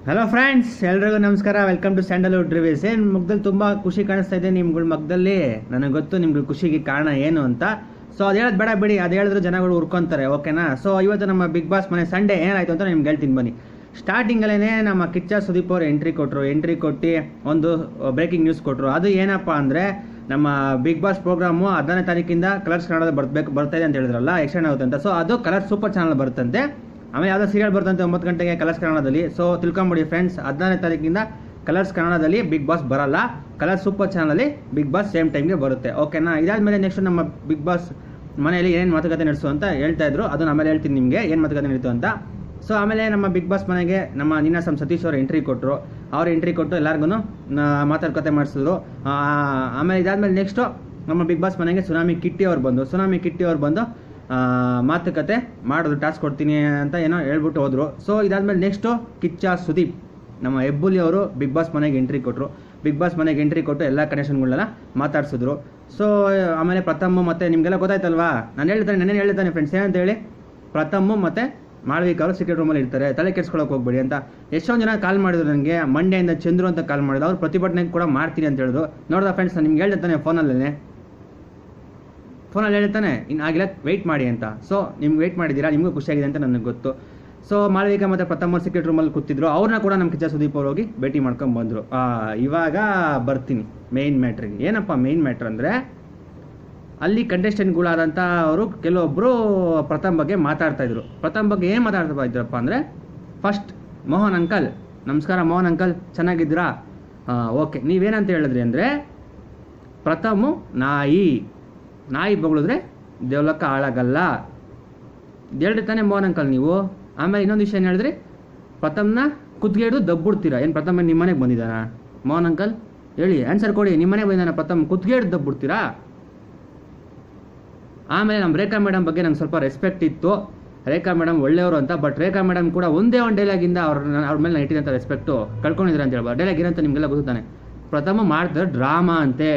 Hello friends, ಎಲ್ರಿಗೂ ನಮಸ್ಕಾರ. Welcome to sandalwood reviews. ಏನು ಮುಖದಲ್ಲಿ ತುಂಬ ಖುಷಿ ಕಾಣಿಸ್ತಾ ಇದೆ ನಿಮ್ಗಳ ಮುಖದಲ್ಲಿ. ನನಗೆ ಗೊತ್ತು ನಿಮ್ಗಳ ಖುಷಿಗೆ ಕಾರಣ ಏನು ಅಂತ. ಸೊ ಅದು ಹೇಳೋದು ಬೇಡ ಬಿಡಿ, ಅದು ಹೇಳಿದ್ರೆ ಜನಗಳು ಉರ್ಕೊಂತಾರೆ, ಓಕೆನಾ. ಸೊ ಇವತ್ತು ನಮ್ಮ ಬಿಗ್ ಬಾಸ್ ಮನೆ ಸಂಡೇ ಏನಾಯಿತು ಅಂತ ನಿಮ್ಗೆ ಹೇಳ್ತೀನಿ ಬನ್ನಿ. ಸ್ಟಾರ್ಟಿಂಗಲ್ಲೇ ನಮ್ಮ ಕಿಚ್ಚ ಸುದೀಪ್ ಅವರು ಎಂಟ್ರಿ ಕೊಟ್ಟು ಒಂದು ಬ್ರೇಕಿಂಗ್ ನ್ಯೂಸ್ ಕೊಟ್ಟರು. ಅದು ಏನಪ್ಪ ಅಂದರೆ, ನಮ್ಮ ಬಿಗ್ ಬಾಸ್ ಪ್ರೋಗ್ರಾಮು 15ನೇ ತಾರೀಕಿಂದ ಕಲರ್ಸ್ ಕನ್ನಡದ ಬರ್ತಾ ಇದೆ ಅಂತ ಹೇಳಿದ್ರಲ್ಲ, ಎಕ್ಸ್ಟೆಂಡ್ ಆಗುತ್ತೆ ಅಂತ. ಸೊ ಅದು ಕಲರ್ ಸೂಪರ್ ಚಾನಲ್ ಬರುತ್ತಂತೆ. ಆಮೇಲೆ ಯಾವುದೋ ಸೀರಿಯಲ್ ಬರ್ತಂತೆ 9 ಗಂಟೆಗೆ ಕಲರ್ಸ್ ಕನ್ನಡದಲ್ಲಿ. ಸೊ ತಿಳ್ಕೊಂಬಿಡಿ ಫ್ರೆಂಡ್ಸ್, 15ನೇ ತಾರೀಕಿಂದ ಕಲರ್ಸ್ ಕನ್ನಡದಲ್ಲಿ ಬಿಗ್ ಬಾಸ್ ಬರಲ್ಲ, ಕಲರ್ ಸೂಪರ್ ಚಾನಲಲ್ಲಿ ಬಿಗ್ ಬಾಸ್ ಸೇಮ್ ಟೈಮ್ಗೆ ಬರುತ್ತೆ, ಓಕೆನಾ. ಇದಾದ್ಮೇಲೆ ನೆಕ್ಸ್ಟ್ ನಮ್ಮ ಬಿಗ್ ಬಾಸ್ ಮನೆಯಲ್ಲಿ ಏನೇನು ಮಾತುಕತೆ ನಡೆಸು ಅಂತ ಹೇಳ್ತಾ ಇದ್ರು. ಅದನ್ನ ಆಮೇಲೆ ಹೇಳ್ತೀನಿ ನಿಮಗೆ ಏನು ಮಾತುಕತೆ ನಡೀತು ಅಂತ. ಸೊ ಆಮೇಲೆ ನಮ್ಮ ಬಿಗ್ ಬಾಸ್ ಮನೆಗೆ ನಮ್ಮ ನೀನಾಸಂ ಸತೀಶ್ ಅವರು ಎಂಟ್ರಿ ಕೊಟ್ಟರು. ಅವ್ರು ಎಂಟ್ರಿ ಕೊಟ್ಟು ಎಲ್ಲರಿಗೂ ಮಾತಾಡ್ಕತೆ ಮಾಡಿಸಿದ್ರು. ಆಮೇಲೆ ಇದಾದ್ಮೇಲೆ ನೆಕ್ಸ್ಟು ನಮ್ಮ ಬಿಗ್ ಬಾಸ್ ಮನೆಗೆ ಸುನಾಮಿ ಕಿಟ್ಟಿ ಅವ್ರು ಬಂದು ಮಾತುಕತೆ ಮಾಡಿದ್ರು. ಟಾಸ್ಕ್ ಕೊಡ್ತೀನಿ ಅಂತ ಏನೋ ಹೇಳ್ಬಿಟ್ಟು ಹೋದ್ರು. ಸೊ ಇದಾದ್ಮೇಲೆ ನೆಕ್ಸ್ಟು ಕಿಚ್ಚ ಸುದೀಪ್ ನಮ್ಮ ಹೆಬ್ಬುಲಿ ಅವರು ಬಿಗ್ ಬಾಸ್ ಮನೆಗೆ ಎಂಟ್ರಿ ಕೊಟ್ಟು ಎಲ್ಲ ಕನೆಕ್ಷನ್ಗಳನ್ನೆಲ್ಲ ಮಾತಾಡ್ಸಿದ್ರು. ಸೊ ಆಮೇಲೆ ಪ್ರಥಮ ಮತ್ತೆ ನಿಮಗೆಲ್ಲ ಗೊತ್ತಾಯ್ತಲ್ವಾ, ನಾನು ಹೇಳ್ತಾನೆ ಫ್ರೆಂಡ್ಸ್ ಏನಂತ ಹೇಳಿ, ಪ್ರಥಮ ಮತ್ತೆ ಮಾಳವಿಕ ಅವರು ಸೀಕ್ರೆಟ್ ರೂಮಲ್ಲಿ ಇರ್ತಾರೆ, ತಲೆ ಕೆಡ್ಸ್ಕೊಳಕ್ಕೆ ಹೋಗ್ಬೇಡಿ ಅಂತ. ಎಷ್ಟೊಂದು ಜನ ಕಾಲ್ ಮಾಡಿದ್ರು ನನಗೆ, ಮಂಡ್ಯದಿಂದ ಚಂದ್ರು ಅಂತ ಕಾಲ್ ಮಾಡಿದ್ರು. ಅವ್ರು ಪ್ರತಿಭಟನೆ ಕೂಡ ಮಾಡ್ತೀನಿ ಅಂತ ಹೇಳಿದ್ರು. ನೋಡ್ದ ಫ್ರೆಂಡ್ಸ್, ನಾನು ನಿಮ್ಗೆ ಹೇಳ್ತಾನೆ ಫೋನಲ್ಲಿ ಹೇಳ್ತಾನೆ ಇನ್ನು ಆಗಿಲ್ಲ, ವೆಯ್ಟ್ ಮಾಡಿ ಅಂತ. ಸೊ ನಿಮ್ಗೆ ವೆಯ್ಟ್ ಮಾಡಿದ್ದೀರಾ, ನಿಮಗೂ ಖುಷಿಯಾಗಿದೆ ಅಂತ ನನಗೆ ಗೊತ್ತು. ಸೊ ಮಾಳವಿಕ ಮತ್ತು ಪ್ರಥಮ ಸೀಕ್ರೆಟ್ ರೂಮಲ್ಲಿ ಕೂತಿದ್ರು. ಅವ್ರನ್ನ ಕೂಡ ನಮ್ಮ ಕಿಚ್ಚ ಸುದೀಪ್ ಅವ್ರು ಹೋಗಿ ಭೇಟಿ ಮಾಡ್ಕೊಂಡು ಬಂದರು. ಇವಾಗ ಬರ್ತೀನಿ ಮೇಯ್ನ್ ಮ್ಯಾಟ್ರಿಗೆ. ಏನಪ್ಪ ಮೇಯ್ನ್ ಮ್ಯಾಟ್ರ್ ಅಂದರೆ, ಅಲ್ಲಿ ಕಂಟೆಸ್ಟೆಂಟ್ಗಳಾದಂಥ ಅವರು ಕೆಲವೊಬ್ಬರು ಪ್ರಥಮ್ ಬಗ್ಗೆ ಮಾತಾಡ್ತಾ ಇದ್ರು. ಪ್ರಥಮ್ ಬಗ್ಗೆ ಏನು ಮಾತಾಡ್ತಾ ಇದ್ರಪ್ಪ ಅಂದರೆ, ಫಸ್ಟ್ ಮೋಹನ್ ಅಂಕಲ್, ನಮಸ್ಕಾರ ಮೋಹನ್ ಅಂಕಲ್, ಚೆನ್ನಾಗಿದ್ದೀರಾ? ಓಕೆ. ನೀವೇನಂತ ಹೇಳಿದ್ರಿ ಅಂದರೆ, ಪ್ರಥಮು ನಾಯಿ ಬಗಳಿದ್ರೆ ದೇವಲಕ್ಕ ಹಾಳಾಗಲ್ಲ ಹೇಳ್ರಿ ತಾನೆ ಮೋಹನ್ ಅಂಕಲ್ ನೀವು. ಆಮೇಲೆ ಇನ್ನೊಂದು ವಿಷಯ ಏನು ಹೇಳಿದ್ರಿ, ಪ್ರಥಮ್ನ ಕುತ್ಗೆಡು ದಬ್ಬಿಡ್ತೀರಾ. ಏನು ಪ್ರಥಮ ನಿಮ್ಮ ಮನೆಗೆ ಬಂದಿದ್ದಾನ ಮೋಹನ್ ಅಂಕಲ್? ಹೇಳಿ, ಆನ್ಸರ್ ಕೊಡಿ. ನಿಮ್ಮ ಮನೆಗೆ ಬಂದಿದ್ದಾನ ಪ್ರಥಮ್, ಕುತ್ಗೆಡು ದಬ್ಬಿಡ್ತೀರಾ? ಆಮೇಲೆ ನಮ್ಮ ರೇಖಾ ಮೇಡಮ್ ಬಗ್ಗೆ ನಂಗೆ ಸ್ವಲ್ಪ ರೆಸ್ಪೆಕ್ಟ್ ಇತ್ತು. ರೇಖಾ ಮೇಡಮ್ ಒಳ್ಳೆಯವರು ಅಂತ. ಬಟ್ ರೇಖಾ ಮೇಡಮ್ ಕೂಡ ಒಂದೇ ಒಂದು ಡೈಲಾಗಿಂದ ಅವ್ರ ಮೇಲೆ ನಾನು ಇಟ್ಟಿದಂಥ ರೆಸ್ಪೆಕ್ಟು ಕಳ್ಕೊಂಡಿದ್ರೆ ಅಂತ ಹೇಳ್ಬೋದು. ಡೈಲಾಗ್ ಏನಂತ ನಿಮಗೆಲ್ಲ ಗೊತ್ತಾನೆ, ಪ್ರಥಮ ಮಾಡ್ತಾರೆ ಡ್ರಾಮಾ ಅಂತೆ.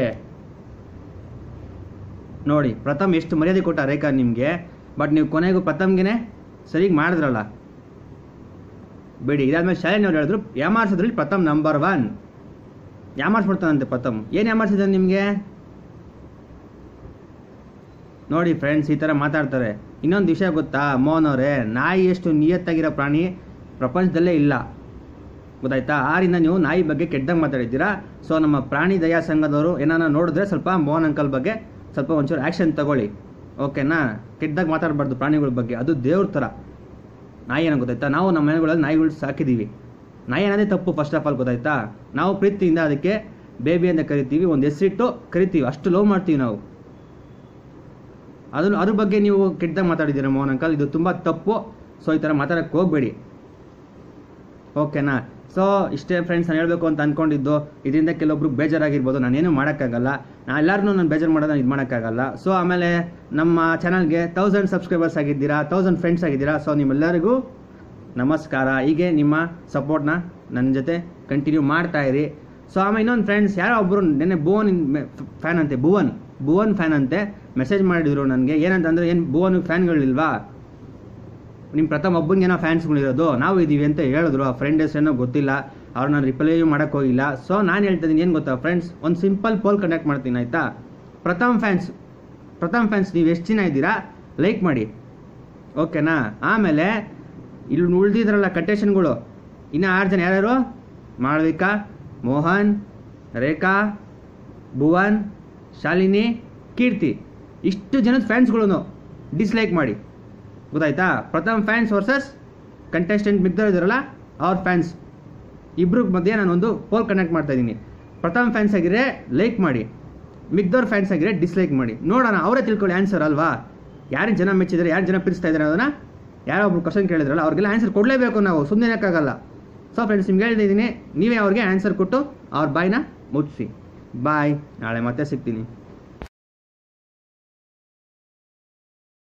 ನೋಡಿ ಪ್ರಥಮ್ ಎಷ್ಟು ಮರ್ಯಾದೆ ಕೊಟ್ಟ ರೇಖಾ ನಿಮಗೆ. ಬಟ್ ನೀವು ಕೊನೆಗೂ ಪ್ರಥಮ್ಗೆ ಸರಿಗೆ ಮಾಡಿದ್ರಲ್ಲ, ಬಿಡಿ. ಇದಾದ್ಮೇಲೆ ಶಾಲಿನಿ ಅವ್ರು ಹೇಳಿದ್ರು, ಯಾಮಾರಿಸಿದ್ರಲ್ಲಿ ಪ್ರಥಮ್ ನಂಬರ್ 1. ಯಾಮಾರಿಸ್ಬಿಡ್ತಾನಂತೆ ಪ್ರಥಮ್. ಏನು ಯಾಮಾರಿಸಿದ ನಿಮಗೆ? ನೋಡಿ ಫ್ರೆಂಡ್ಸ್, ಈ ಥರ ಮಾತಾಡ್ತಾರೆ. ಇನ್ನೊಂದು ವಿಷಯ ಗೊತ್ತಾ ಮೋಹನ್ ಅವರೇ, ನಾಯಿ ಎಷ್ಟು ನಿಯತ್ತಾಗಿರೋ ಪ್ರಾಣಿ ಪ್ರಪಂಚದಲ್ಲೇ ಇಲ್ಲ, ಗೊತ್ತಾಯ್ತಾ? ಆರಿಂದ ನೀವು ನಾಯಿ ಬಗ್ಗೆ ಕೆಟ್ಟದಾಗ ಮಾತಾಡಿದ್ದೀರಾ. ಸೊ ನಮ್ಮ ಪ್ರಾಣಿ ದಯಾ ಸಂಘದವರು ಏನಾನ ನೋಡಿದ್ರೆ ಸ್ವಲ್ಪ ಮೋಹನ್ ಅಂಕಲ್ ಬಗ್ಗೆ ಸ್ವಲ್ಪ ಒಂಚೂರು ಆ್ಯಕ್ಷನ್ ತಗೊಳ್ಳಿ, ಓಕೆನಾ. ಕೆಟ್ಟದಾಗ ಮಾತಾಡಬಾರ್ದು ಪ್ರಾಣಿಗಳ ಬಗ್ಗೆ, ಅದು ದೇವ್ರ ಥರ. ನಾಯಿ ಏನೋ ಗೊತ್ತಾಯ್ತಾ, ನಾವು ನಮ್ಮ ಮನೆಗಳಲ್ಲಿ ನಾಯಿಗಳು ಸಾಕಿದ್ದೀವಿ. ನಾಯಿ ಅನ್ನೋದೇ ತಪ್ಪು ಫಸ್ಟ್ ಆಫ್ ಆಲ್, ಗೊತ್ತಾಯ್ತಾ. ನಾವು ಪ್ರೀತಿಯಿಂದ ಅದಕ್ಕೆ ಬೇಬಿ ಅಂತ ಕರಿತೀವಿ, ಒಂದು ಹೆಸರಿಟ್ಟು ಕರಿತೀವಿ, ಅಷ್ಟು ಲವ್ ಮಾಡ್ತೀವಿ ನಾವು. ಅದ್ರ ಬಗ್ಗೆ ನೀವು ಕೆಟ್ಟದಾಗ ಮಾತಾಡಿದ್ದೀರಾ ಮೋಹನ್ ಅಂಕಲ್, ಇದು ತುಂಬ ತಪ್ಪು. ಸೊ ಈ ಥರ ಮಾತಾಡೋಕ್ಕೆ ಹೋಗಬೇಡಿ, ಓಕೆನಾ. ಸೊ ಇಷ್ಟೇ ಫ್ರೆಂಡ್ಸ್ ನಾನು ಹೇಳಬೇಕು ಅಂತ ಅಂದ್ಕೊಂಡಿದ್ದು. ಇದರಿಂದ ಕೆಲವೊಬ್ರಿಗೆ ಬೇಜಾರಾಗಿರ್ಬೋದು, ನಾನೇನು ಮಾಡೋಕ್ಕಾಗಲ್ಲ. ಎಲ್ಲರೂ ನಾನು ಬೇಜಾರು ಮಾಡೋದನ್ನ ಇದು ಮಾಡೋಕ್ಕಾಗಲ್ಲ. ಸೊ ಆಮೇಲೆ ನಮ್ಮ ಚಾನಲ್ಗೆ 1000 ಸಬ್ಸ್ಕ್ರೈಬರ್ಸ್ ಆಗಿದ್ದೀರಾ, 1000 ಫ್ರೆಂಡ್ಸ್ ಆಗಿದ್ದೀರಾ. ಸೊ ನಿಮ್ಮೆಲ್ಲರಿಗೂ ನಮಸ್ಕಾರ. ಹೀಗೆ ನಿಮ್ಮ ಸಪೋರ್ಟ್ನ ನನ್ನ ಜೊತೆ ಕಂಟಿನ್ಯೂ ಮಾಡ್ತಾ ಇರಿ. ಸೊ ಆಮೇಲೆ ಇನ್ನೊಂದು ಫ್ರೆಂಡ್ಸ್, ಯಾರೋ ಒಬ್ಬರು ನೆನ್ನೆ ಭುವನ್ ಫ್ಯಾನ್ ಅಂತೆ ಮೆಸೇಜ್ ಮಾಡಿದ್ರು ನನಗೆ. ಏನಂತಂದರೆ, ಏನು ಭುವನ್ ಫ್ಯಾನ್ಗಳಿಲ್ವಾ? ನಿಮ್ಮ ಪ್ರಥಮ ಒಬ್ಬನಿಗೇನೋ ಫ್ಯಾನ್ಸ್ಗಳಿರೋದು, ನಾವು ಇದ್ದೀವಿ ಅಂತ ಹೇಳಿದ್ರು. ಆ ಫ್ರೆಂಡ್ ಹೆಸರೇನೋ ಗೊತ್ತಿಲ್ಲ, ಅವ್ರು ನಾನು ರಿಪ್ಲೈ ಮಾಡೋಕ್ಕೆ ಹೋಗಿಲ್ಲ. ಸೊ ನಾನು ಹೇಳ್ತಿದ್ದೀನಿ ಏನು ಗೊತ್ತಾ ಫ್ರೆಂಡ್ಸ್, ಒಂದು ಸಿಂಪಲ್ ಪೋಲ್ ಕಂಡಕ್ಟ್ ಮಾಡ್ತೀನಿ, ಆಯಿತಾ? ಪ್ರಥಮ್ ಫ್ಯಾನ್ಸ್ ನೀವು ಎಷ್ಟು ಜನ ಇದ್ದೀರಾ ಲೈಕ್ ಮಾಡಿ, ಓಕೆನಾ. ಆಮೇಲೆ ಇಲ್ಲಿ ಉಳಿದಿದ್ರಲ್ಲ ಕಂಟೆಸ್ಟೆಂಟ್ಗಳು, ಇನ್ನು 6 ಜನ ಯಾರ್ಯಾರು? ಮಾಳವಿಕಾ, ಮೋಹನ್, ರೇಖಾ, ಭುವನ್, ಶಾಲಿನಿ, ಕೀರ್ತಿ, ಇಷ್ಟು ಜನದ ಫ್ಯಾನ್ಸ್ಗಳು ಡಿಸ್ಲೈಕ್ ಮಾಡಿ, ಗೊತ್ತಾಯ್ತಾ? ಪ್ರಥಮ್ ಫ್ಯಾನ್ಸ್ ವರ್ಸಸ್ ಕಂಟೆಸ್ಟೆಂಟ್ ಮಿಗ್ದವ್ರು ಇದ್ದಾರಲ್ಲ ಅವ್ರ ಫ್ಯಾನ್ಸ್, ಇಬ್ರ ಮಧ್ಯೆ ನಾನೊಂದು ಪೋಲ್ ಕನೆಕ್ಟ್ ಮಾಡ್ತಾ ಇದ್ದೀನಿ. ಪ್ರಥಮ್ ಫ್ಯಾನ್ಸ್ ಆಗಿದ್ರೆ ಲೈಕ್ ಮಾಡಿ, ಮಿಗ್ದವ್ರ ಫ್ಯಾನ್ಸ್ ಆಗಿದ್ರೆ ಡಿಸ್ಲೈಕ್ ಮಾಡಿ. ನೋಡೋಣ, ಅವರೇ ತಿಳ್ಕೊಳ್ಳಿ ಆನ್ಸರ್ ಅಲ್ವಾ. ಯಾರು ಜನ ಮೆಚ್ಚಿದ್ದಾರೆ, ಯಾರು ಜನ ಪಿರಿಸ್ತಾ ಇದ್ದಾರೆ ಅದನ್ನು, ಯಾರೋ ಒಬ್ರು ಕ್ವಶನ್ ಕೇಳಿದ್ರಲ್ಲ ಅವ್ರಿಗೆಲ್ಲ ಆನ್ಸರ್ ಕೊಡಲೇಬೇಕು ನಾವು, ಸುಮ್ಮನೆ ಇರೋಕ್ಕಾಗಲ್ಲ. ಸೊ ಫ್ರೆಂಡ್ಸ್, ನಿಮ್ಗೆ ಹೇಳ್ತಿದ್ದೀನಿ, ನೀವೇ ಅವ್ರಿಗೆ ಆನ್ಸರ್ ಕೊಟ್ಟು ಅವ್ರ ಬಾಯ್ನ ಮುಚ್ಚಿಸಿ. ಬಾಯ್, ನಾಳೆ ಮತ್ತೆ ಸಿಗ್ತೀನಿ.